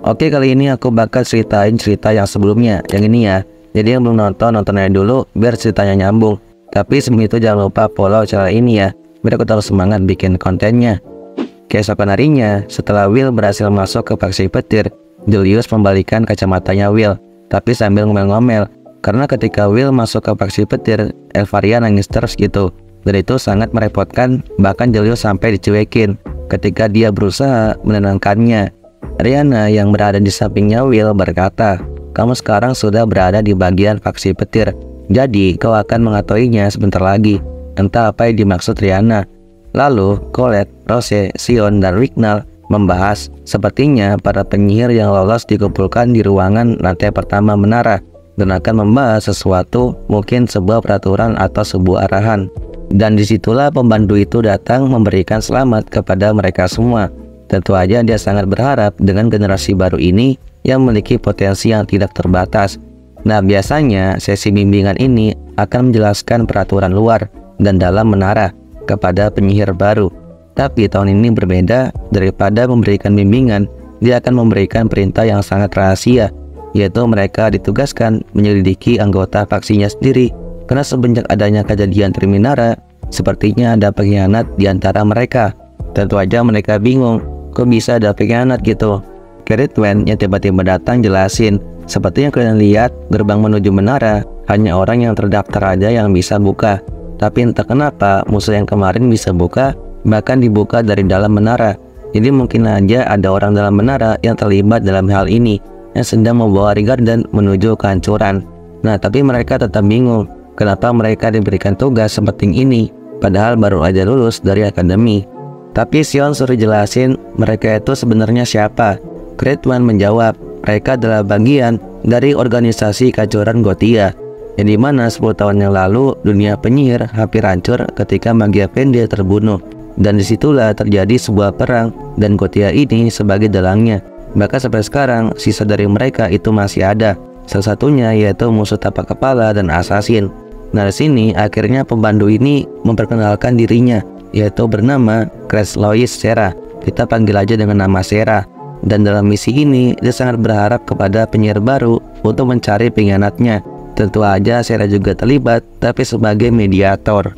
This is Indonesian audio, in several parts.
Oke, kali ini aku bakal ceritain cerita yang sebelumnya, yang ini ya. Jadi yang belum nonton aja dulu biar ceritanya nyambung. Tapi sebelum itu jangan lupa follow channel ini ya, biar aku terus semangat bikin kontennya. Keesokan harinya, setelah Will berhasil masuk ke faksi petir, Julius membalikan kacamatanya Will, tapi sambil ngomel-ngomel. Karena ketika Will masuk ke faksi petir, Elfaria nangis terus gitu. Dan itu sangat merepotkan, bahkan Julius sampai dicuekin ketika dia berusaha menenangkannya. Rihanna yang berada di sampingnya Will berkata, "Kamu sekarang sudah berada di bagian faksi petir, jadi kau akan mengetahuinya sebentar lagi." Entah apa yang dimaksud Rihanna. Lalu Colette, Rose, Sion, dan Wignall membahas sepertinya para penyihir yang lolos dikumpulkan di ruangan lantai pertama menara dan akan membahas sesuatu, mungkin sebuah peraturan atau sebuah arahan. Dan disitulah pembantu itu datang memberikan selamat kepada mereka semua. Tentu aja dia sangat berharap dengan generasi baru ini yang memiliki potensi yang tidak terbatas. Nah, biasanya sesi bimbingan ini akan menjelaskan peraturan luar dan dalam menara kepada penyihir baru. Tapi tahun ini berbeda, daripada memberikan bimbingan, dia akan memberikan perintah yang sangat rahasia, yaitu mereka ditugaskan menyelidiki anggota faksinya sendiri. Karena semenjak adanya kejadian Triminara, sepertinya ada pengkhianat di antara mereka. Tentu aja mereka bingung, kok bisa ada pengkhianat gitu. Keritwen yang tiba-tiba datang jelasin, seperti yang kalian lihat, gerbang menuju menara hanya orang yang terdaftar aja yang bisa buka. Tapi entah kenapa musuh yang kemarin bisa buka, bahkan dibuka dari dalam menara. Jadi mungkin aja ada orang dalam menara yang terlibat dalam hal ini, yang sedang membawa Rigarden menuju kehancuran. Nah, tapi mereka tetap bingung, kenapa mereka diberikan tugas sepenting ini, padahal baru aja lulus dari akademi. Tapi Sion suruh jelasin mereka itu sebenarnya siapa. Keritwen menjawab, mereka adalah bagian dari organisasi kehancuran Gothia, yang dimana 10 tahun yang lalu dunia penyihir hampir hancur ketika Magiavende terbunuh. Dan disitulah terjadi sebuah perang dan Gothia ini sebagai dalangnya. Bahkan sampai sekarang sisa dari mereka itu masih ada. Salah satunya yaitu musuh tapak kepala dan asasin. Nah, di sini akhirnya pembantu ini memperkenalkan dirinya, yaitu bernama Cres Lois Sera. Kita panggil aja dengan nama Sera. Dan dalam misi ini dia sangat berharap kepada penyihir baru untuk mencari pengkhianatnya. Tentu aja Sera juga terlibat, tapi sebagai mediator.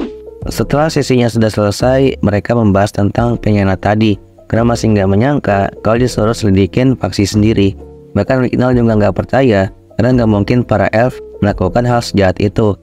Setelah sesinya sudah selesai, mereka membahas tentang pengkhianat tadi. Karena masih nggak menyangka kalau disuruh selidikin faksi sendiri. Bahkan Wignall juga nggak percaya, karena nggak mungkin para elf melakukan hal sejahat itu.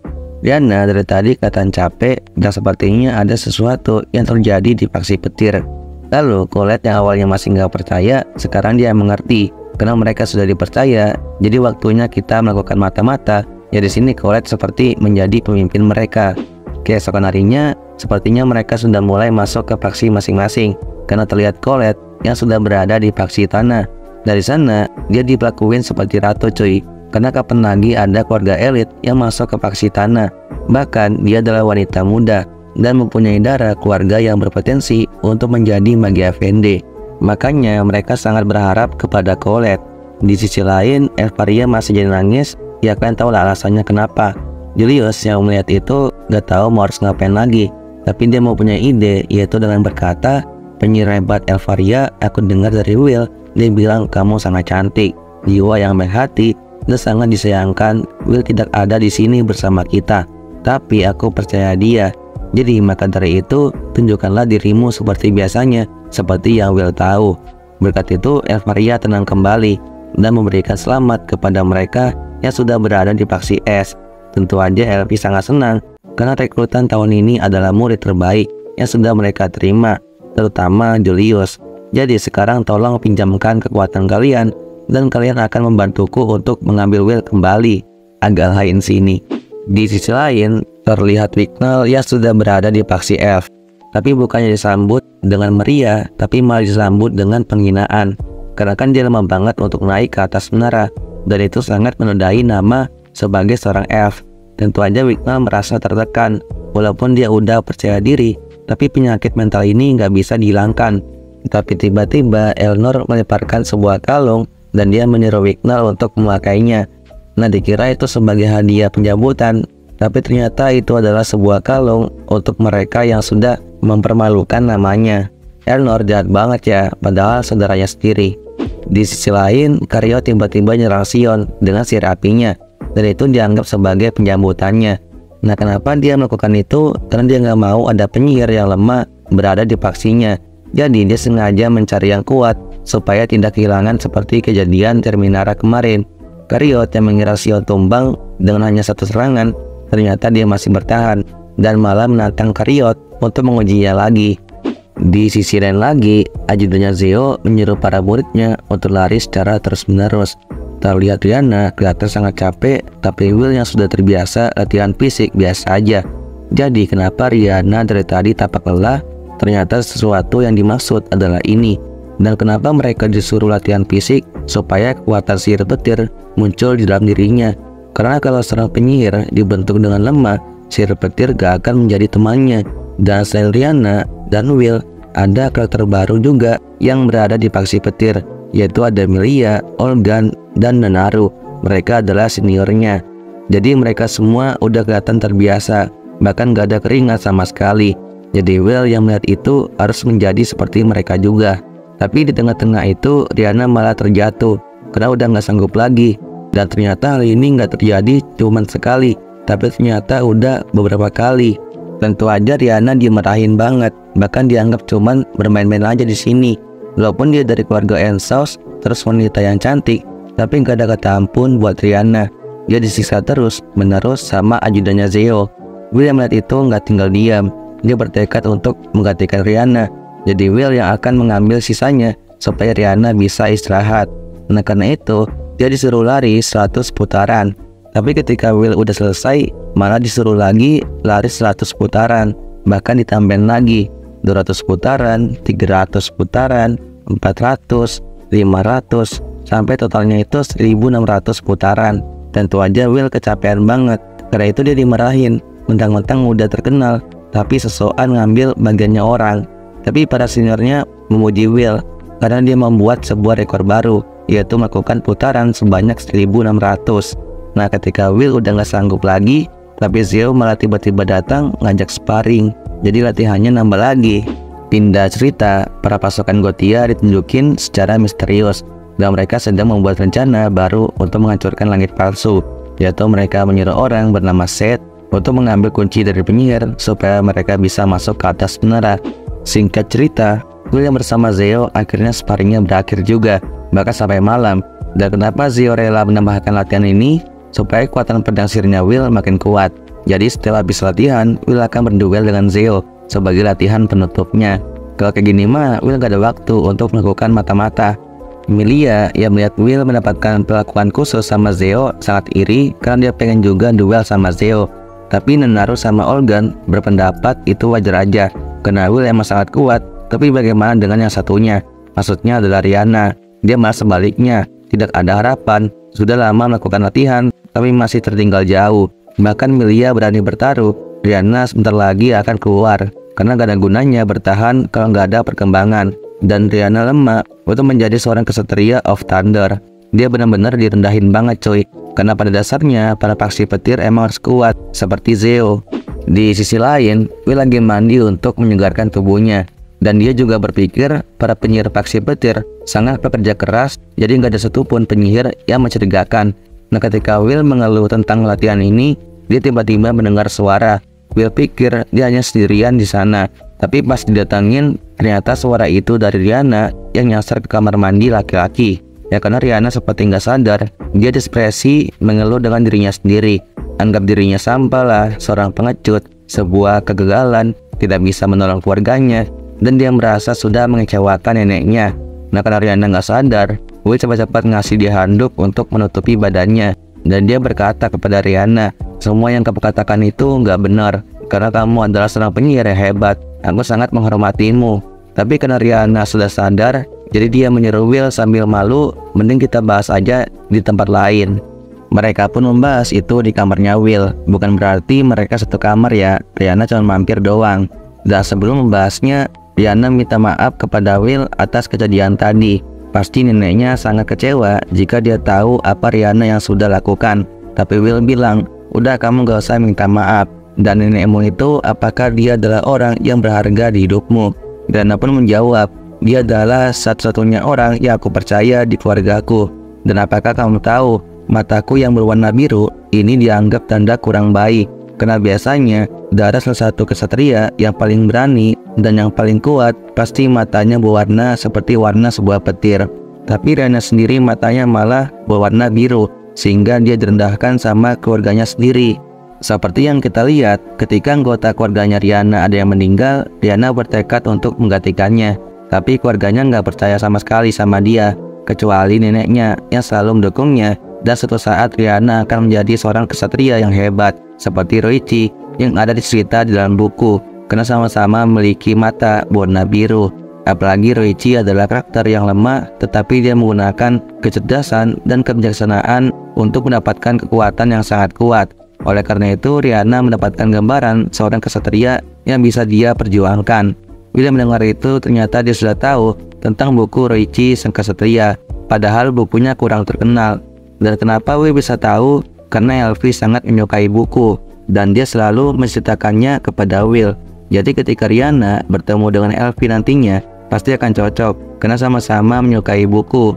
Rihanna dari tadi kelihatan capek dan sepertinya ada sesuatu yang terjadi di faksi petir. Lalu Colette yang awalnya masih nggak percaya, sekarang dia mengerti karena mereka sudah dipercaya. Jadi waktunya kita melakukan mata-mata. Ya, di sini Colette seperti menjadi pemimpin mereka. Keesokan harinya, sepertinya mereka sudah mulai masuk ke faksi masing-masing karena terlihat Colette yang sudah berada di faksi tanah. Dari sana dia diperlakuin seperti ratu cuy. Karena kapan lagi ada keluarga elit yang masuk ke faksi tanah. Bahkan dia adalah wanita muda dan mempunyai darah keluarga yang berpotensi untuk menjadi Magiavende. Makanya mereka sangat berharap kepada Colette. Di sisi lain, Elfaria masih jadi nangis. Ya, kalian tahu lah alasannya kenapa. Julius yang melihat itu gak tahu mau harus ngapain lagi. Tapi dia mau punya ide, yaitu dengan berkata, "Penyihir hebat Elfaria, aku dengar dari Will. Dia bilang kamu sangat cantik, jiwa yang baik hati, dan sangat disayangkan. Will tidak ada di sini bersama kita, tapi aku percaya dia. Jadi maka dari itu tunjukkanlah dirimu seperti biasanya, seperti yang Will tahu." Berkat itu Elfaria tenang kembali dan memberikan selamat kepada mereka yang sudah berada di faksi S. Tentu aja Elfi sangat senang karena rekrutan tahun ini adalah murid terbaik yang sudah mereka terima, terutama Julius. Jadi sekarang tolong pinjamkan kekuatan kalian dan kalian akan membantuku untuk mengambil Will kembali. Agak lain sini. Di sisi lain, terlihat Wignall yang sudah berada di faksi elf. Tapi bukannya disambut dengan meriah, tapi malah disambut dengan penghinaan. Karena kan dia lemah banget untuk naik ke atas menara, dan itu sangat menodai nama sebagai seorang elf. Tentu aja Wignall merasa tertekan. Walaupun dia udah percaya diri, tapi penyakit mental ini nggak bisa dihilangkan. Tapi tiba-tiba Elnor melemparkan sebuah kalung dan dia menyuruh Wignall untuk memakainya. Nah, dikira itu sebagai hadiah penjambutan, tapi ternyata itu adalah sebuah kalung untuk mereka yang sudah mempermalukan namanya. Elnor jahat banget ya, padahal saudaranya sendiri. Di sisi lain, Karyo tiba-tiba nyerang Sion dengan sihir apinya, dan itu dianggap sebagai penyambutannya. Nah, kenapa dia melakukan itu? Karena dia nggak mau ada penyihir yang lemah berada di faksinya. Jadi dia sengaja mencari yang kuat supaya tidak kehilangan seperti kejadian Terminara kemarin. Karyo yang mengira Sion tumbang dengan hanya satu serangan, ternyata dia masih bertahan dan malah menantang Karyo untuk mengujinya lagi. Di sisi lain lagi, ajudannya Zeo menyuruh para muridnya untuk lari secara terus-menerus. Terlihat Rihanna kelihatan sangat capek, tapi Will yang sudah terbiasa latihan fisik biasa aja. Jadi kenapa Rihanna dari tadi tampak lelah? Ternyata sesuatu yang dimaksud adalah ini. Dan kenapa mereka disuruh latihan fisik? Supaya kekuatan sihir petir muncul di dalam dirinya. Karena kalau seorang penyihir dibentuk dengan lemah, sihir petir gak akan menjadi temannya. Dan selain Rihanna dan Will, ada karakter baru juga yang berada di faksi petir, yaitu ada Milia, Olgan, dan Nanaru. Mereka adalah seniornya. Jadi mereka semua udah kelihatan terbiasa, bahkan gak ada keringat sama sekali. Jadi Will yang melihat itu harus menjadi seperti mereka juga. Tapi di tengah-tengah itu Rihanna malah terjatuh karena udah gak sanggup lagi. Dan ternyata hal ini gak terjadi cuma sekali, tapi ternyata udah beberapa kali. Tentu aja Rihanna dimarahin banget, bahkan dianggap cuman bermain-main aja di sini. Walaupun dia dari keluarga Ensos, terus wanita yang cantik, tapi gak ada kata ampun buat Rihanna. Dia disiksa terus menerus sama ajudannya Zeo. Will yang melihat itu nggak tinggal diam. Dia bertekad untuk menggantikan Rihanna. Jadi Will yang akan mengambil sisanya supaya Rihanna bisa istirahat. Nah, karena itu dia disuruh lari 100 putaran. Tapi ketika Will udah selesai, malah disuruh lagi lari 100 putaran. Bahkan ditambahin lagi 200 putaran, 300 putaran, 400, 500, sampai totalnya itu 1600 putaran. Tentu aja Will kecapean banget. Karena itu dia dimarahin. Mentang-mentang udah terkenal, tapi sesokan ngambil bagiannya orang. Tapi para seniornya memuji Will karena dia membuat sebuah rekor baru, yaitu melakukan putaran sebanyak 1600. Nah, ketika Will udah gak sanggup lagi, tapi Zeo malah tiba-tiba datang ngajak sparring. Jadi latihannya nambah lagi. Pindah cerita, para pasukan Gothia ditunjukin secara misterius, dan mereka sedang membuat rencana baru untuk menghancurkan langit palsu, yaitu mereka menyuruh orang bernama Seth untuk mengambil kunci dari penyihir supaya mereka bisa masuk ke atas menara. Singkat cerita, Will yang bersama Zeo akhirnya sparringnya berakhir juga, bahkan sampai malam. Dan kenapa Zeo rela menambahkan latihan ini? Supaya kekuatan pedang sihirnya Will makin kuat. Jadi setelah habis latihan, Will akan berduel dengan Zeo sebagai latihan penutupnya. Kalau kayak gini mah, Will gak ada waktu untuk melakukan mata-mata. Milia yang melihat Will mendapatkan perlakuan khusus sama Zeo sangat iri karena dia pengen juga duel sama Zeo. Tapi Nanaru sama Olgan berpendapat itu wajar aja karena Will emang sangat kuat. Tapi bagaimana dengan yang satunya? Maksudnya adalah Rihanna. Dia malah sebaliknya, tidak ada harapan. Sudah lama melakukan latihan, tapi masih tertinggal jauh. Bahkan Milia berani bertaruh, Rihanna sebentar lagi akan keluar karena gak ada gunanya bertahan kalau gak ada perkembangan. Dan Rihanna lemah untuk menjadi seorang kesatria of Thunder. Dia benar-benar direndahin banget cuy, karena pada dasarnya para faksi petir emang harus kuat seperti Zeo. Di sisi lain, Will lagi mandi untuk menyegarkan tubuhnya. Dan dia juga berpikir para penyihir faksi petir sangat bekerja keras, jadi nggak ada satupun penyihir yang mencurigakan. Nah, ketika Will mengeluh tentang latihan ini, dia tiba-tiba mendengar suara. Will pikir dia hanya sendirian di sana, tapi pas didatangin, ternyata suara itu dari Rihanna yang nyasar ke kamar mandi laki-laki. Ya karena Rihanna seperti nggak sadar, dia depresi mengeluh dengan dirinya sendiri. Anggap dirinya sampah lah, seorang pengecut, sebuah kegagalan, tidak bisa menolong keluarganya. Dan dia merasa sudah mengecewakan neneknya. Nah, karena Rihanna nggak sadar, Will cepat-cepat ngasih dia handuk untuk menutupi badannya. Dan dia berkata kepada Rihanna, semua yang kamu katakan itu nggak benar, karena kamu adalah seorang penyihir yang hebat. Aku sangat menghormatimu. Tapi karena Rihanna sudah sadar, jadi dia menyuruh Will sambil malu, mending kita bahas aja di tempat lain. Mereka pun membahas itu di kamarnya Will. Bukan berarti mereka satu kamar ya, Rihanna cuma mampir doang. Dan sebelum membahasnya, Rihanna minta maaf kepada Will atas kejadian tadi. Pasti neneknya sangat kecewa jika dia tahu apa Rihanna yang sudah lakukan. Tapi Will bilang, udah kamu gak usah minta maaf. Dan nenekmu itu apakah dia adalah orang yang berharga di hidupmu? Rihanna pun menjawab, dia adalah satu-satunya orang yang aku percaya di keluargaku. Dan apakah kamu tahu, mataku yang berwarna biru ini dianggap tanda kurang baik. Karena biasanya dari salah satu kesatria yang paling berani dan yang paling kuat pasti matanya berwarna seperti warna sebuah petir. Tapi Rihanna sendiri matanya malah berwarna biru, sehingga dia direndahkan sama keluarganya sendiri. Seperti yang kita lihat, ketika anggota keluarganya Rihanna ada yang meninggal, Rihanna bertekad untuk menggantikannya. Tapi keluarganya nggak percaya sama sekali sama dia, kecuali neneknya yang selalu mendukungnya. Dan suatu saat Rihanna akan menjadi seorang kesatria yang hebat, seperti Roichi yang ada di cerita di dalam buku, karena sama-sama memiliki mata berwarna biru. Apalagi Roichi adalah karakter yang lemah, tetapi dia menggunakan kecerdasan dan kebijaksanaan untuk mendapatkan kekuatan yang sangat kuat. Oleh karena itu, Rihanna mendapatkan gambaran seorang kesatria yang bisa dia perjuangkan. Bila mendengar itu, ternyata dia sudah tahu tentang buku Roichi Sang Kesatria, padahal bukunya kurang terkenal. Dan kenapa Will bisa tahu? Karena Elfie sangat menyukai buku, dan dia selalu menceritakannya kepada Will. Jadi ketika Rihanna bertemu dengan Elfie nantinya, pasti akan cocok, karena sama-sama menyukai buku.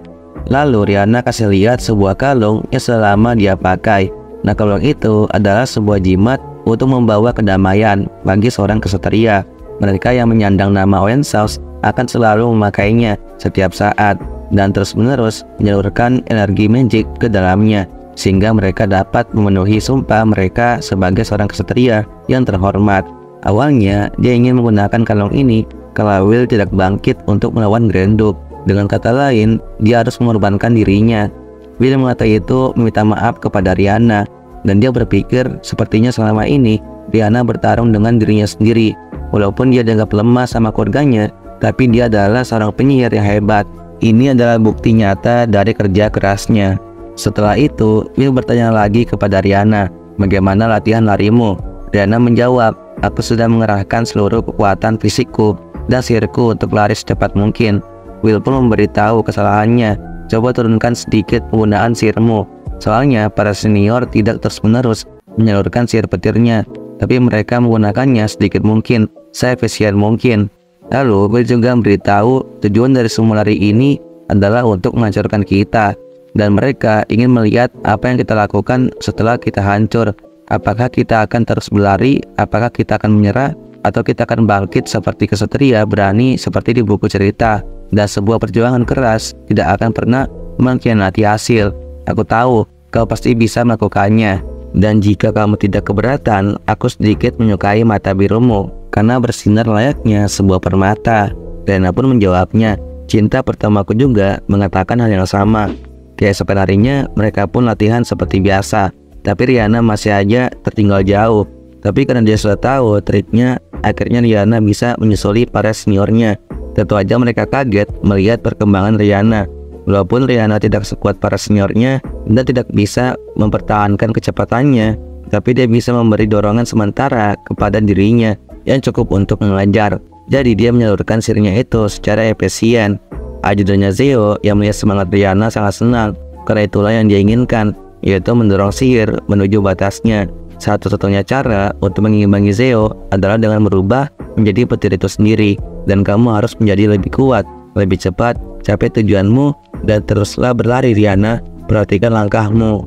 Lalu Rihanna kasih lihat sebuah kalung yang selama dia pakai. Nah, kalung itu adalah sebuah jimat untuk membawa kedamaian bagi seorang kesatria. Mereka yang menyandang nama Owen Souls akan selalu memakainya setiap saat dan terus-menerus menyalurkan energi magic ke dalamnya, sehingga mereka dapat memenuhi sumpah mereka sebagai seorang kesatria yang terhormat. Awalnya dia ingin menggunakan kalung ini kalau Will tidak bangkit untuk melawan Grenduk. Dengan kata lain, dia harus mengorbankan dirinya. Will mengatakan itu meminta maaf kepada Rihanna, dan dia berpikir sepertinya selama ini Rihanna bertarung dengan dirinya sendiri. Walaupun dia dianggap lemah sama keluarganya, tapi dia adalah seorang penyihir yang hebat. Ini adalah bukti nyata dari kerja kerasnya. Setelah itu, Will bertanya lagi kepada Rihanna, bagaimana latihan larimu? Rihanna menjawab, aku sudah mengerahkan seluruh kekuatan fisikku dan sihirku untuk lari secepat mungkin. Will pun memberitahu kesalahannya, coba turunkan sedikit penggunaan sihirmu. Soalnya para senior tidak terus-menerus menyalurkan sihir petirnya, tapi mereka menggunakannya sedikit mungkin, seefisien mungkin. Lalu Will juga memberitahu tujuan dari semua lari ini adalah untuk menghancurkan kita, dan mereka ingin melihat apa yang kita lakukan setelah kita hancur. Apakah kita akan terus berlari, apakah kita akan menyerah, atau kita akan bangkit seperti kesatria berani seperti di buku cerita. Dan sebuah perjuangan keras tidak akan pernah mengkhianati hasil. Aku tahu kau pasti bisa melakukannya. Dan jika kamu tidak keberatan, aku sedikit menyukai mata birumu karena bersinar layaknya sebuah permata. Rihanna pun menjawabnya, cinta pertamaku juga mengatakan hal yang sama. Keesokan harinya mereka pun latihan seperti biasa, tapi Rihanna masih aja tertinggal jauh. Tapi karena dia sudah tahu triknya, akhirnya Rihanna bisa menyusuli para seniornya. Tentu aja mereka kaget melihat perkembangan Rihanna. Walaupun Rihanna tidak sekuat para seniornya dan tidak bisa mempertahankan kecepatannya, tapi dia bisa memberi dorongan sementara kepada dirinya yang cukup untuk mengajar. Jadi dia menyalurkan sihirnya itu secara efisien. Ajudannya Zeo yang melihat semangat Rihanna sangat senang, karena itulah yang dia inginkan, yaitu mendorong sihir menuju batasnya. Satu-satunya cara untuk mengimbangi Zeo adalah dengan merubah menjadi petir itu sendiri, dan kamu harus menjadi lebih kuat, lebih cepat, capai tujuanmu, dan teruslah berlari Rihanna, perhatikan langkahmu.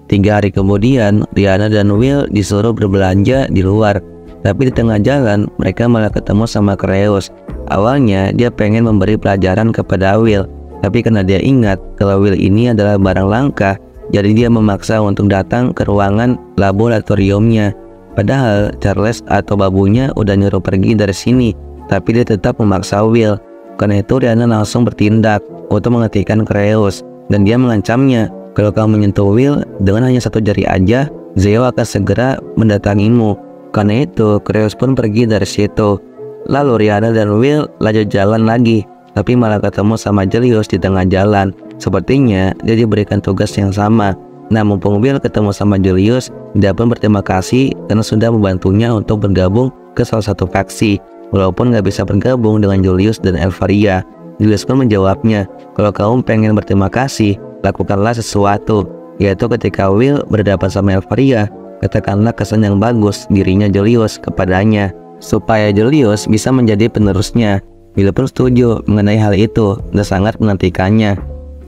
3 hari kemudian, Rihanna dan Will disuruh berbelanja di luar. Tapi di tengah jalan, mereka malah ketemu sama Kreus. Awalnya, dia pengen memberi pelajaran kepada Will. Tapi karena dia ingat kalau Will ini adalah barang langka, jadi dia memaksa untuk datang ke ruangan laboratoriumnya. Padahal Charles atau babunya udah nyuruh pergi dari sini, tapi dia tetap memaksa Will. Karena itu Rihanna langsung bertindak untuk menghentikan Kreus, dan dia mengancamnya, kalau kamu menyentuh Will dengan hanya 1 jari aja, Zeo akan segera mendatangimu. Karena itu Kreus pun pergi dari situ. Lalu Rihanna dan Will lanjut jalan lagi, tapi malah ketemu sama Julius di tengah jalan. Sepertinya dia diberikan tugas yang sama. Nah, mumpung Will ketemu sama Julius, dia pun berterima kasih karena sudah membantunya untuk bergabung ke salah satu faksi. Walaupun nggak bisa bergabung dengan Julius dan Elvaria, Julius pun menjawabnya, kalau kamu pengen berterima kasih, lakukanlah sesuatu, yaitu ketika Will berhadapan sama Elvaria, katakanlah kesan yang bagus dirinya Julius kepadanya, supaya Julius bisa menjadi penerusnya. Will pun setuju mengenai hal itu dan sangat menantikannya.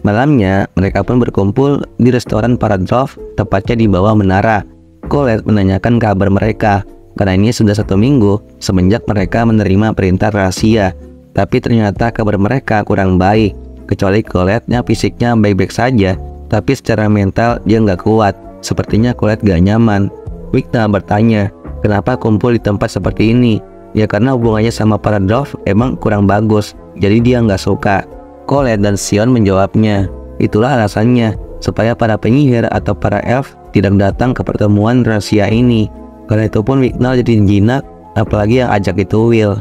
Malamnya, mereka pun berkumpul di restoran Paradrov, tepatnya di bawah menara. Colette menanyakan kabar mereka, karena ini sudah 1 minggu semenjak mereka menerima perintah rahasia. Tapi ternyata kabar mereka kurang baik, kecuali Colette yang fisiknya baik-baik saja, tapi secara mental dia nggak kuat. Sepertinya Colette gak nyaman. Wignall bertanya, kenapa kumpul di tempat seperti ini? Ya karena hubungannya sama Paradrov emang kurang bagus, jadi dia nggak suka. Colette dan Sion menjawabnya, itulah alasannya, supaya para penyihir atau para elf tidak datang ke pertemuan rahasia ini. Karena itu pun Wignall jadi jinak, apalagi yang ajak itu Will.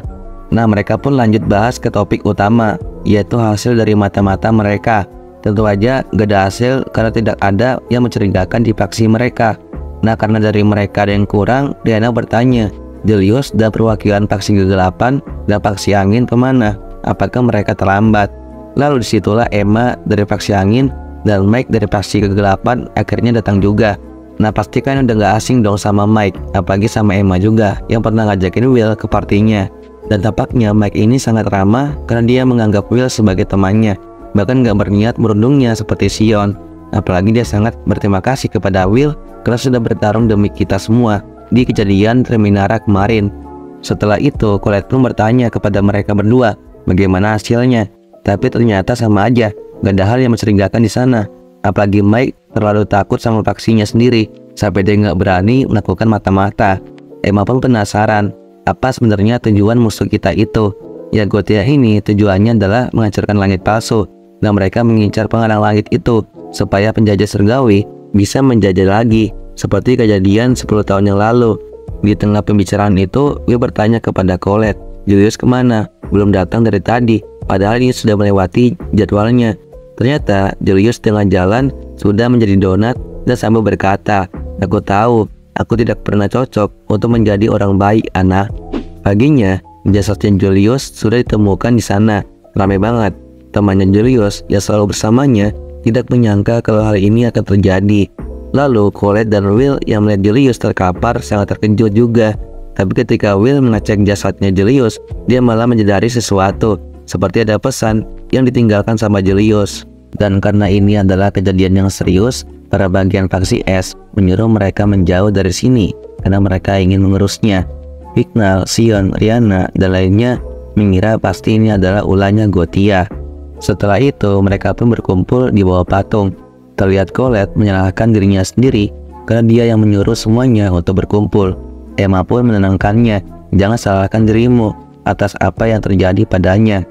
Nah, mereka pun lanjut bahas ke topik utama, yaitu hasil dari mata-mata mereka. Tentu aja gak ada hasil karena tidak ada yang mencurigakan di faksi mereka. Nah, karena dari mereka ada yang kurang, Rihanna bertanya, Julius dan perwakilan faksi kegelapan dan faksi angin kemana? Apakah mereka terlambat? Lalu disitulah Emma dari faksi angin dan Mike dari faksi kegelapan akhirnya datang juga. Nah, pasti kan udah gak asing dong sama Mike, apalagi sama Emma juga yang pernah ngajakin Will ke partinya. Dan tampaknya Mike ini sangat ramah karena dia menganggap Will sebagai temannya, bahkan gak berniat merundungnya seperti Sion. Apalagi dia sangat berterima kasih kepada Will karena sudah bertarung demi kita semua di kejadian Terminara kemarin. Setelah itu, Colette pun bertanya kepada mereka berdua bagaimana hasilnya. Tapi ternyata sama aja, gak ada hal yang mencurigakan di sana. Apalagi Mike terlalu takut sama faksinya sendiri, sampai dia gak berani melakukan mata-mata. Emma pun penasaran, apa sebenarnya tujuan musuh kita itu? Ya Gothia ini tujuannya adalah menghancurkan langit palsu, dan mereka mengincar penghalang langit itu, supaya penjajah surgawi bisa menjajah lagi, seperti kejadian 10 tahun yang lalu. Di tengah pembicaraan itu, Will bertanya kepada Colette, Julius kemana? Belum datang dari tadi. Padahal ini sudah melewati jadwalnya. Ternyata Julius tengah jalan sudah menjadi donat dan sambil berkata, aku tahu, aku tidak pernah cocok untuk menjadi orang baik, anak. Paginya, jasadnya Julius sudah ditemukan di sana. Ramai banget. Temannya Julius yang selalu bersamanya tidak menyangka kalau hal ini akan terjadi. Lalu Colette dan Will yang melihat Julius terkapar sangat terkejut juga. Tapi ketika Will mengecek jasadnya Julius, dia malah menyadari sesuatu. Seperti ada pesan yang ditinggalkan sama Julius. Dan karena ini adalah kejadian yang serius, para bagian faksi S menyuruh mereka menjauh dari sini karena mereka ingin mengurusnya. Wignall, Sion, Rihanna, dan lainnya mengira pasti ini adalah ulahnya Gothia. Setelah itu, mereka pun berkumpul di bawah patung. Terlihat Colette menyalahkan dirinya sendiri karena dia yang menyuruh semuanya untuk berkumpul. Emma pun menenangkannya, jangan salahkan dirimu atas apa yang terjadi padanya.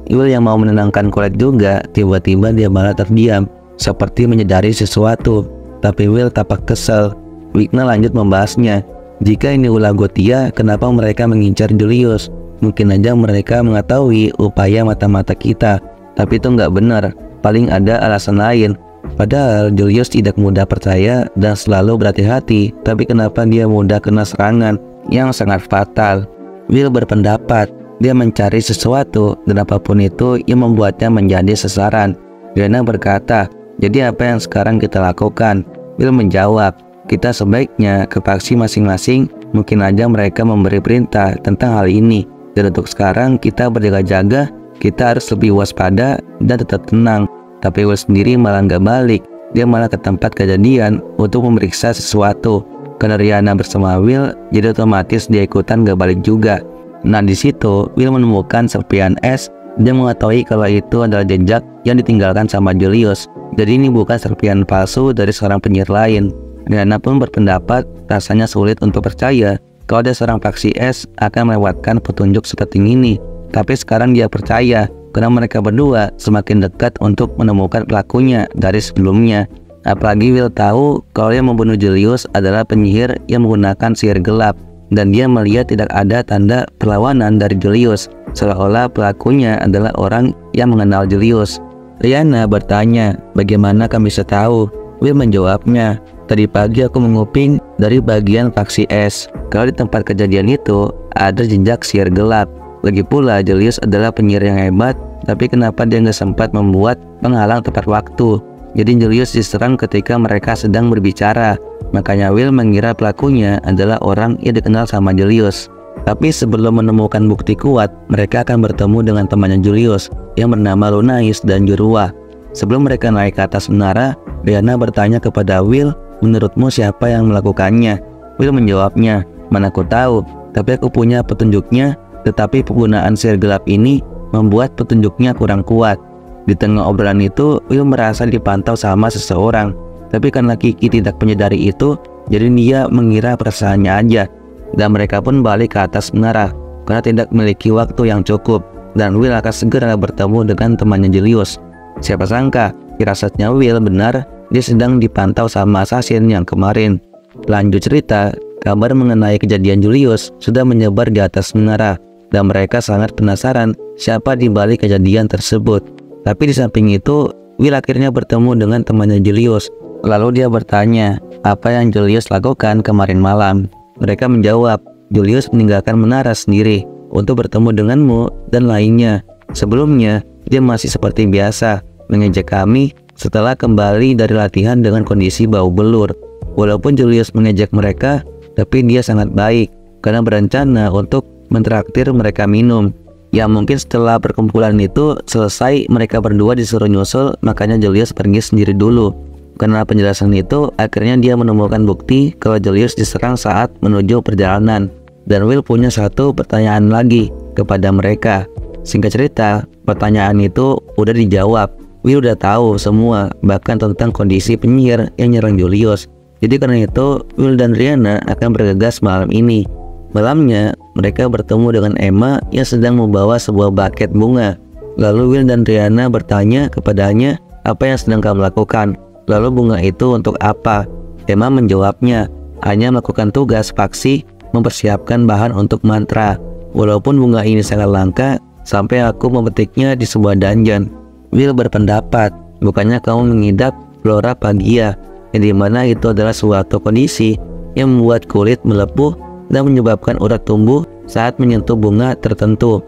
Will yang mau menenangkan Colette juga, tiba-tiba dia malah terdiam, seperti menyadari sesuatu. Tapi Will tampak kesal. Wignall lanjut membahasnya. Jika ini ulah Gothia, kenapa mereka mengincar Julius? Mungkin aja mereka mengetahui upaya mata-mata kita. Tapi itu nggak benar, paling ada alasan lain. Padahal Julius tidak mudah percaya dan selalu berhati-hati. Tapi kenapa dia mudah kena serangan yang sangat fatal? Will berpendapat dia mencari sesuatu dan apapun itu yang membuatnya menjadi sasaran. Rihanna berkata, jadi apa yang sekarang kita lakukan? Will menjawab, kita sebaiknya ke faksi masing-masing, mungkin aja mereka memberi perintah tentang hal ini. Dan untuk sekarang kita berjaga-jaga, kita harus lebih waspada dan tetap tenang. Tapi Will sendiri malah nggak balik, dia malah ke tempat kejadian untuk memeriksa sesuatu. Karena Rihanna bersama Will, jadi otomatis dia ikutan gak balik juga. Nah di situ Will menemukan serpian es dan mengetahui kalau itu adalah jejak yang ditinggalkan sama Julius. Jadi ini bukan serpian palsu dari seorang penyihir lain. Rihanna pun berpendapat rasanya sulit untuk percaya kalau ada seorang faksi S akan melewatkan petunjuk seperti ini. Tapi sekarang dia percaya karena mereka berdua semakin dekat untuk menemukan pelakunya dari sebelumnya. Apalagi Will tahu kalau yang membunuh Julius adalah penyihir yang menggunakan sihir gelap. Dan dia melihat tidak ada tanda perlawanan dari Julius, seolah-olah pelakunya adalah orang yang mengenal Julius. Rihanna bertanya, bagaimana kami bisa tahu? Will menjawabnya, tadi pagi aku menguping dari bagian faksi S. Kalau di tempat kejadian itu ada jejak sihir gelap. Lagi pula Julius adalah penyihir yang hebat, tapi kenapa dia nggak sempat membuat penghalang tepat waktu? Jadi Julius diserang ketika mereka sedang berbicara. Makanya Will mengira pelakunya adalah orang yang dikenal sama Julius. Tapi sebelum menemukan bukti kuat, mereka akan bertemu dengan temannya Julius yang bernama Lunais dan Jorua. Sebelum mereka naik ke atas menara, Rihanna bertanya kepada Will, "Menurutmu siapa yang melakukannya?" Will menjawabnya, "Mana aku tahu, tapi aku punya petunjuknya, tetapi penggunaan sihir gelap ini membuat petunjuknya kurang kuat." Di tengah obrolan itu, Will merasa dipantau sama seseorang, tapi karena Kiki tidak menyadari itu, jadi dia mengira perasaannya aja. Dan mereka pun balik ke atas menara karena tidak memiliki waktu yang cukup, dan Will akan segera bertemu dengan temannya Julius. Siapa sangka, firasatnya Will benar, dia sedang dipantau sama assassin yang kemarin. Lanjut cerita, kabar mengenai kejadian Julius sudah menyebar di atas menara, dan mereka sangat penasaran siapa di balik kejadian tersebut. Tapi di samping itu, Will akhirnya bertemu dengan temannya Julius. Lalu dia bertanya, apa yang Julius lakukan kemarin malam? Mereka menjawab, Julius meninggalkan menara sendiri untuk bertemu denganmu dan lainnya. Sebelumnya, dia masih seperti biasa, mengejek kami setelah kembali dari latihan dengan kondisi bau belur. Walaupun Julius mengejek mereka, tapi dia sangat baik karena berencana untuk mentraktir mereka minum. Ya mungkin setelah perkumpulan itu selesai, mereka berdua disuruh nyusul, makanya Julius pergi sendiri dulu. Karena penjelasan itu, akhirnya dia menemukan bukti kalau Julius diserang saat menuju perjalanan. Dan Will punya satu pertanyaan lagi kepada mereka. Singkat cerita, pertanyaan itu udah dijawab. Will udah tahu semua, bahkan tentang kondisi penyihir yang nyerang Julius. Jadi karena itu, Will dan Rihanna akan bergegas malam ini. Malamnya, mereka bertemu dengan Emma yang sedang membawa sebuah buket bunga. Lalu Will dan Rihanna bertanya kepadanya, apa yang sedang kamu lakukan? Lalu bunga itu untuk apa? Emma menjawabnya, hanya melakukan tugas faksi mempersiapkan bahan untuk mantra. Walaupun bunga ini sangat langka, sampai aku memetiknya di sebuah dungeon. Will berpendapat, bukannya kamu mengidap flora pagia, yang dimana itu adalah suatu kondisi yang membuat kulit melepuh dan menyebabkan urat tumbuh saat menyentuh bunga tertentu.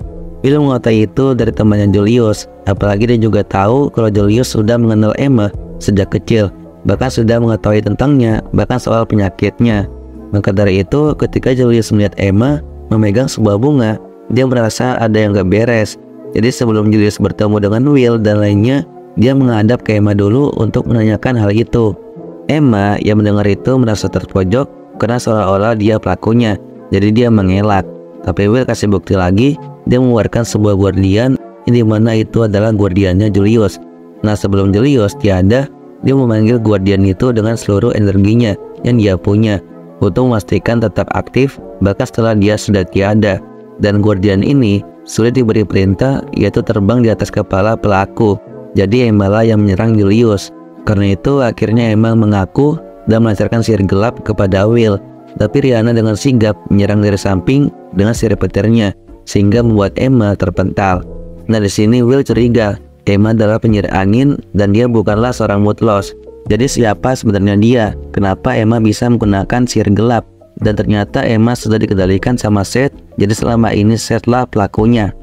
Will mengetahui itu dari temannya Julius, apalagi dia juga tahu kalau Julius sudah mengenal Emma sejak kecil, bahkan sudah mengetahui tentangnya, bahkan soal penyakitnya. Maka dari itu, ketika Julius melihat Emma memegang sebuah bunga, dia merasa ada yang gak beres. Jadi sebelum Julius bertemu dengan Will dan lainnya, dia menghadap ke Emma dulu untuk menanyakan hal itu. Emma yang mendengar itu merasa terpojok karena seolah-olah dia pelakunya, jadi dia mengelak. Tapi Will kasih bukti lagi, dia mengeluarkan sebuah guardian yang dimana itu adalah guardiannya Julius. Nah sebelum Julius tiada, dia memanggil guardian itu dengan seluruh energinya yang dia punya untuk memastikan tetap aktif bahkan setelah dia sudah tiada. Dan guardian ini sulit diberi perintah, yaitu terbang di atas kepala pelaku. Jadi Emma lah yang menyerang Julius. Karena itu akhirnya Emma mengaku dan melancarkan sihir gelap kepada Will. Tapi Rihanna dengan sigap menyerang dari samping dengan sihir petirnya sehingga membuat Emma terpental. Nah di sini Will curiga, Emma adalah penyihir angin dan dia bukanlah seorang mutlos. Jadi siapa sebenarnya dia? Kenapa Emma bisa menggunakan sihir gelap? Dan ternyata Emma sudah dikendalikan sama Seth, jadi selama ini Seth lah pelakunya.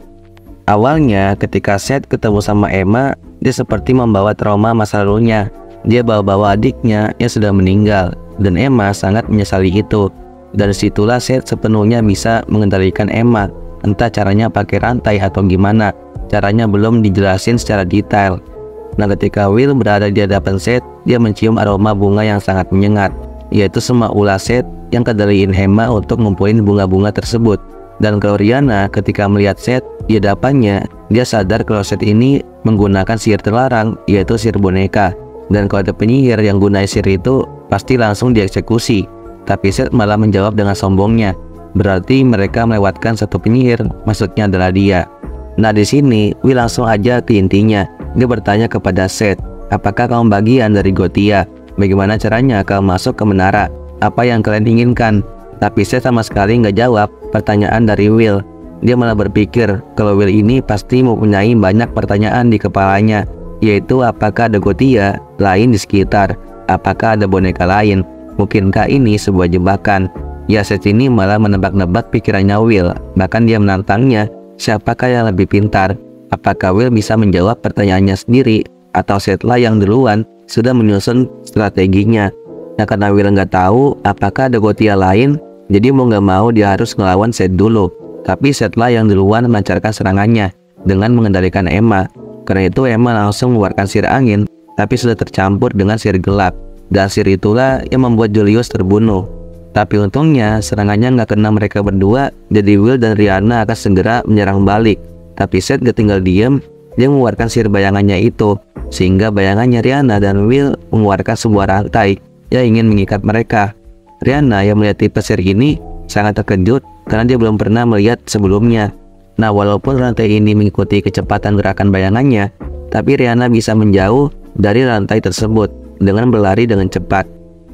Awalnya ketika Seth ketemu sama Emma, dia seperti membawa trauma masa lalunya. Dia bawa-bawa adiknya yang sudah meninggal, dan Emma sangat menyesali itu. Dari situlah Seth sepenuhnya bisa mengendalikan Emma, entah caranya pakai rantai atau gimana. Caranya belum dijelasin secara detail. Nah ketika Will berada di hadapan Seth, dia mencium aroma bunga yang sangat menyengat, yaitu semua ulah Seth yang kendaliin Emma untuk ngumpulin bunga-bunga tersebut. Dan kalau Rihanna ketika melihat Seth di hadapannya, dia sadar kalau Seth ini menggunakan sihir terlarang, yaitu sihir boneka. Dan kalau ada penyihir yang gunain sihir itu, pasti langsung dieksekusi. Tapi Seth malah menjawab dengan sombongnya, berarti mereka melewatkan satu penyihir, maksudnya adalah dia. Nah di sini Will langsung aja ke intinya. Dia bertanya kepada Seth, apakah kamu bagian dari Gothia? Bagaimana caranya kamu masuk ke menara? Apa yang kalian inginkan? Tapi Seth sama sekali nggak jawab pertanyaan dari Will. Dia malah berpikir kalau Will ini pasti mempunyai banyak pertanyaan di kepalanya, yaitu apakah ada Gothia lain di sekitar? Apakah ada boneka lain? Mungkinkah ini sebuah jebakan? Ya Seth ini malah menebak-nebak pikirannya Will. Bahkan dia menantangnya, siapakah yang lebih pintar? Apakah Will bisa menjawab pertanyaannya sendiri, atau Seth lah yang duluan sudah menyusun strateginya? Nah karena Will nggak tahu apakah ada Gothia lain, Jadi mau nggak mau dia harus ngelawan Seth dulu. Tapi Seth lah yang duluan melancarkan serangannya dengan mengendalikan Emma. Karena itu Emma langsung mengeluarkan sihir angin, tapi sudah tercampur dengan sihir gelap. Dan sihir itulah yang membuat Julius terbunuh. Tapi untungnya serangannya nggak kena mereka berdua, jadi Will dan Rihanna akan segera menyerang balik. Tapi Seth gak tinggal diem, dia mengeluarkan sihir bayangannya itu, sehingga bayangannya Rihanna dan Will mengeluarkan sebuah rantai yang ingin mengikat mereka. Rihanna yang melihat tipe sihir ini sangat terkejut karena dia belum pernah melihat sebelumnya. Nah, walaupun rantai ini mengikuti kecepatan gerakan bayangannya, tapi Rihanna bisa menjauh dari rantai tersebut dengan berlari dengan cepat.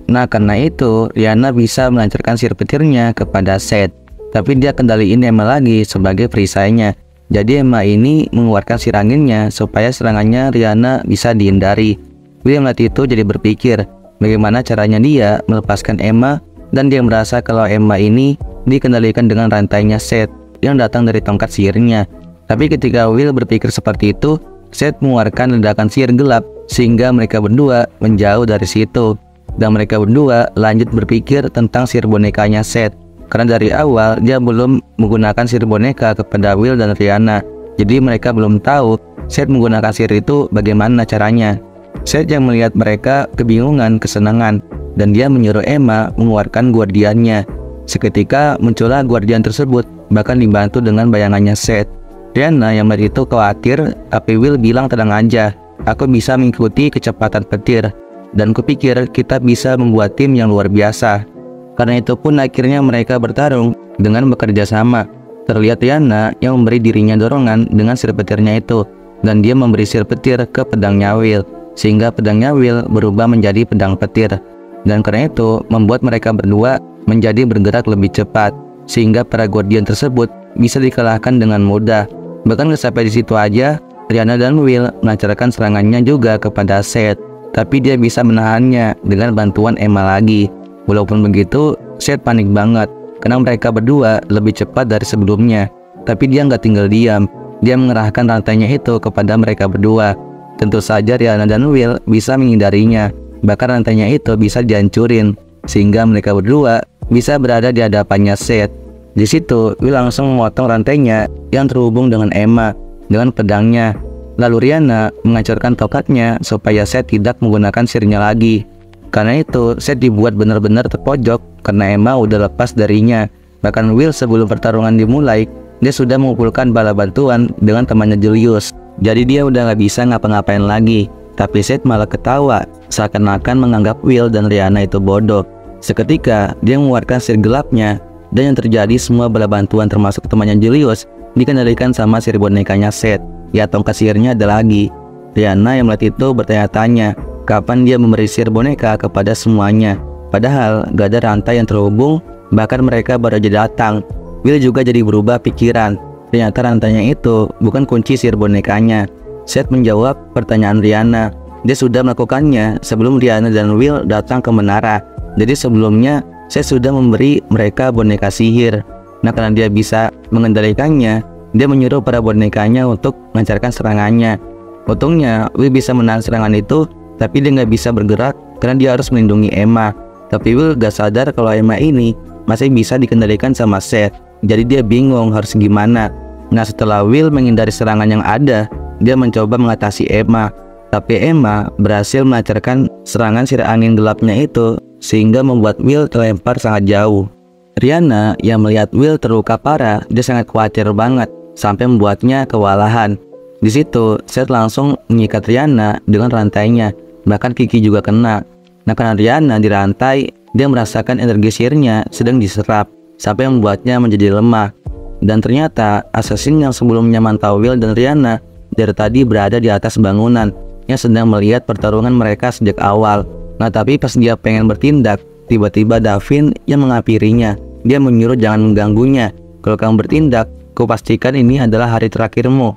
Nah, karena itu Rihanna bisa melancarkan sihir petirnya kepada Seth, tapi dia kendaliin Emma lagi sebagai perisainya. Jadi Emma ini mengeluarkan sihir anginnya supaya serangannya Rihanna bisa dihindari. Will melihat itu jadi berpikir bagaimana caranya dia melepaskan Emma, dan dia merasa kalau Emma ini dikendalikan dengan rantainya Seth yang datang dari tongkat sihirnya. Tapi ketika Will berpikir seperti itu, Seth mengeluarkan ledakan sihir gelap sehingga mereka berdua menjauh dari situ. Dan mereka berdua lanjut berpikir tentang sihir bonekanya Seth. Karena dari awal dia belum menggunakan sihir boneka kepada Will dan Rihanna. Jadi mereka belum tahu Seth menggunakan sihir itu bagaimana caranya. Seth yang melihat mereka kebingungan, kesenangan, dan dia menyuruh Emma mengeluarkan guardiannya. Seketika muncullah guardian tersebut, bahkan dibantu dengan bayangannya Seth. Rihanna yang melihat itu khawatir, tapi Will bilang tenang aja, aku bisa mengikuti kecepatan petir, dan kupikir kita bisa membuat tim yang luar biasa. Karena itu pun akhirnya mereka bertarung dengan bekerja sama. Terlihat Rihanna yang memberi dirinya dorongan dengan sihir petirnya itu, dan dia memberi sihir petir ke pedangnya Will, sehingga pedangnya Will berubah menjadi pedang petir. Dan karena itu membuat mereka berdua menjadi bergerak lebih cepat, sehingga para guardian tersebut bisa dikalahkan dengan mudah. Bahkan gak sampai di situ aja, Rihanna dan Will melancarkan serangannya juga kepada Seth, tapi dia bisa menahannya dengan bantuan Emma lagi. Walaupun begitu, Seth panik banget karena mereka berdua lebih cepat dari sebelumnya. Tapi dia nggak tinggal diam, dia mengerahkan rantainya itu kepada mereka berdua. Tentu saja Rihanna dan Will bisa menghindarinya, bahkan rantainya itu bisa dihancurin, sehingga mereka berdua bisa berada di hadapannya Seth. Di situ, Will langsung memotong rantainya yang terhubung dengan Emma dengan pedangnya. Lalu Rihanna menghancurkan tongkatnya supaya Seth tidak menggunakan sihirnya lagi. Karena itu, Seth dibuat benar-benar terpojok karena Emma udah lepas darinya. Bahkan Will sebelum pertarungan dimulai, dia sudah mengumpulkan bala bantuan dengan temannya Julius. Jadi dia udah nggak bisa ngapa-ngapain lagi. Tapi Seth malah ketawa, seakan-akan menganggap Will dan Rihanna itu bodoh. Seketika, dia mengeluarkan sihir gelapnya, dan yang terjadi semua bala bantuan termasuk temannya Julius dikendalikan sama sihir bonekanya Seth. Ya, tongkat sihirnya ada lagi. Rihanna yang melihat itu bertanya-tanya, kapan dia memberi sihir boneka kepada semuanya. Padahal gak ada rantai yang terhubung, bahkan mereka baru aja datang. Will juga jadi berubah pikiran. Ternyata rantainya itu bukan kunci sihir bonekanya. Seth menjawab pertanyaan Rihanna. Dia sudah melakukannya sebelum Rihanna dan Will datang ke menara. Jadi sebelumnya Seth sudah memberi mereka boneka sihir. Nah, karena dia bisa mengendalikannya, dia menyuruh para bonekanya untuk melancarkan serangannya. Untungnya Will bisa menahan serangan itu, tapi dia nggak bisa bergerak karena dia harus melindungi Emma. Tapi Will gak sadar kalau Emma ini masih bisa dikendalikan sama Seth. Jadi dia bingung harus gimana. Nah, setelah Will menghindari serangan yang ada, dia mencoba mengatasi Emma. Tapi Emma berhasil melancarkan serangan sihir angin gelapnya itu, sehingga membuat Will terlempar sangat jauh. Rihanna yang melihat Will terluka parah, dia sangat khawatir banget sampai membuatnya kewalahan. Di situ Seth langsung mengikat Rihanna dengan rantainya. Bahkan Kiki juga kena. Nah, karena Rihanna dirantai, dia merasakan energi sihirnya sedang diserap sampai membuatnya menjadi lemah. Dan ternyata assassin yang sebelumnya mantau Will dan Rihanna dari tadi berada di atas bangunan yang sedang melihat pertarungan mereka sejak awal. Nah, tapi pas dia pengen bertindak, tiba-tiba Davin yang menghampirinya. Dia menyuruh jangan mengganggunya. Kalau kamu bertindak, kupastikan ini adalah hari terakhirmu.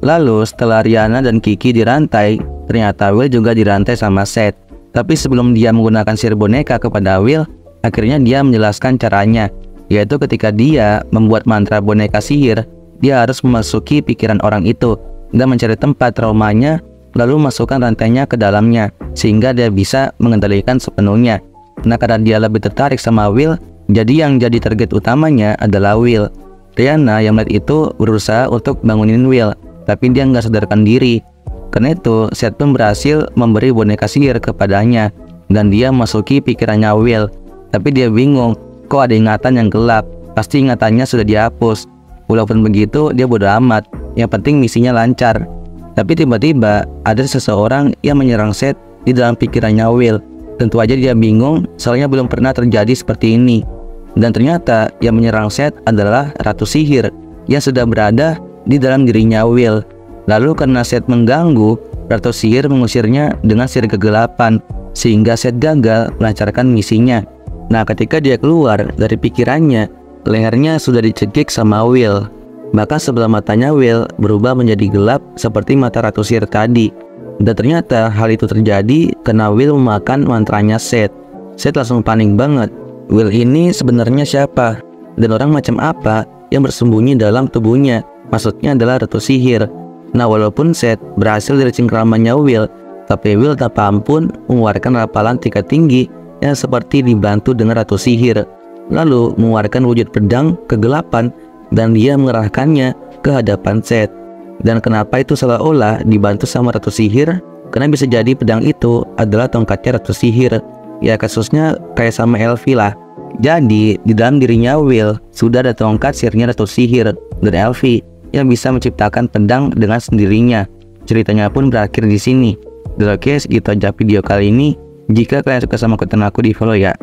Lalu setelah Rihanna dan Kiki dirantai, ternyata Will juga dirantai sama Seth. Tapi sebelum dia menggunakan sihir boneka kepada Will, akhirnya dia menjelaskan caranya, yaitu ketika dia membuat mantra boneka sihir, dia harus memasuki pikiran orang itu dan mencari tempat traumanya, lalu masukkan rantainya ke dalamnya, sehingga dia bisa mengendalikan sepenuhnya. Nah, karena dia lebih tertarik sama Will, Jadi yang jadi target utamanya adalah Will. Rihanna yang melihat itu berusaha untuk bangunin Will, tapi dia nggak sadarkan diri. Karena itu, Seth pun berhasil memberi boneka sihir kepadanya, dan dia masuki pikirannya Will. Tapi dia bingung, kok ada ingatan yang gelap, pasti ingatannya sudah dihapus. Walaupun begitu, dia bodo amat, yang penting misinya lancar. Tapi tiba-tiba, ada seseorang yang menyerang Seth di dalam pikirannya Will. Tentu aja dia bingung, soalnya belum pernah terjadi seperti ini. Dan ternyata yang menyerang Seth adalah Ratu Sihir yang sudah berada di dalam dirinya Will. Lalu karena Seth mengganggu, Ratu Sihir mengusirnya dengan sihir kegelapan, sehingga Seth gagal melancarkan misinya. Nah, ketika dia keluar dari pikirannya, lehernya sudah dicekik sama Will. Bahkan sebelah matanya Will berubah menjadi gelap seperti mata Ratu Sihir tadi. Dan ternyata hal itu terjadi karena Will memakan mantranya Seth. Seth langsung panik banget. Will ini sebenarnya siapa? Dan orang macam apa yang bersembunyi dalam tubuhnya? Maksudnya adalah Ratu Sihir. Nah, walaupun Seth berhasil dari cengkramannya Will, tapi Will tanpa ampun mengeluarkan rapalan tingkat tinggi yang seperti dibantu dengan Ratu Sihir. Lalu mengeluarkan wujud pedang kegelapan dan dia mengerahkannya ke hadapan Seth. Dan kenapa itu seolah-olah dibantu sama Ratu Sihir? Karena bisa jadi pedang itu adalah tongkatnya Ratu Sihir. Ya, kasusnya kayak sama Elfie lah. Jadi di dalam dirinya Will sudah ada tongkat sihirnya Ratu Sihir dan Elfie yang bisa menciptakan pedang dengan sendirinya. Ceritanya pun berakhir di sini. Dan oke, segitu aja video kali ini. Jika kalian suka sama konten aku, di follow ya.